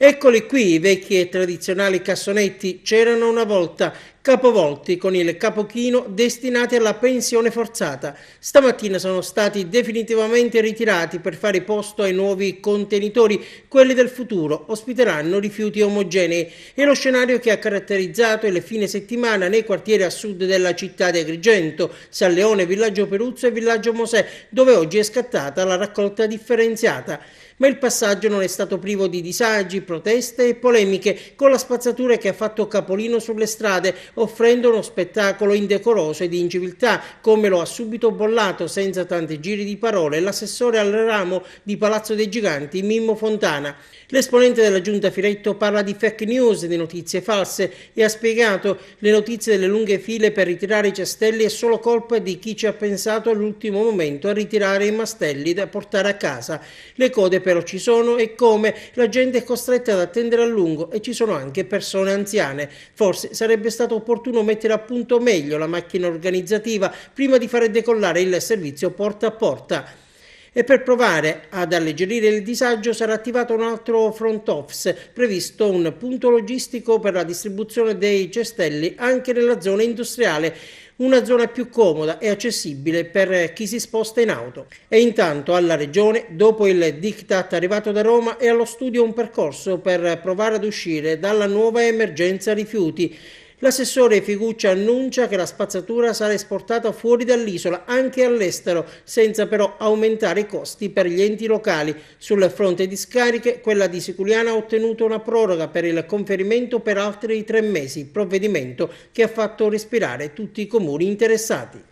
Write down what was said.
Eccoli qui, i vecchi e tradizionali cassonetti. C'erano una volta, capovolti con il capochino destinati alla pensione forzata. Stamattina sono stati definitivamente ritirati per fare posto ai nuovi contenitori. Quelli del futuro ospiteranno rifiuti omogenei. È lo scenario che ha caratterizzato il fine settimana nei quartieri a sud della città di Agrigento, San Leone, Villaggio Peruzzo e Villaggio Mosè, dove oggi è scattata la raccolta differenziata. Ma il passaggio non è stato privo di disagi, proteste e polemiche, con la spazzatura che ha fatto capolino sulle strade, offrendo uno spettacolo indecoroso e di inciviltà, come lo ha subito bollato senza tanti giri di parole l'assessore al ramo di Palazzo dei Giganti Mimmo Fontana. L'esponente della giunta Firetto parla di fake news, di notizie false, e ha spiegato: le notizie delle lunghe file per ritirare i cestelli è solo colpa di chi ci ha pensato all'ultimo momento a ritirare i mastelli da portare a casa. Le code però ci sono, e come, la gente è costretta ad attendere a lungo e ci sono anche persone anziane. Forse sarebbe stato opportuno mettere a punto meglio la macchina organizzativa prima di fare decollare il servizio porta a porta. E per provare ad alleggerire il disagio sarà attivato un altro front office, previsto un punto logistico per la distribuzione dei cestelli anche nella zona industriale, una zona più comoda e accessibile per chi si sposta in auto. E intanto alla Regione, dopo il diktat arrivato da Roma, è allo studio un percorso per provare ad uscire dalla nuova emergenza rifiuti. L'assessore Figuccia annuncia che la spazzatura sarà esportata fuori dall'isola, anche all'estero, senza però aumentare i costi per gli enti locali. Sul fronte discariche, quella di Siculiana ha ottenuto una proroga per il conferimento per altri 3 mesi, provvedimento che ha fatto respirare tutti i comuni interessati.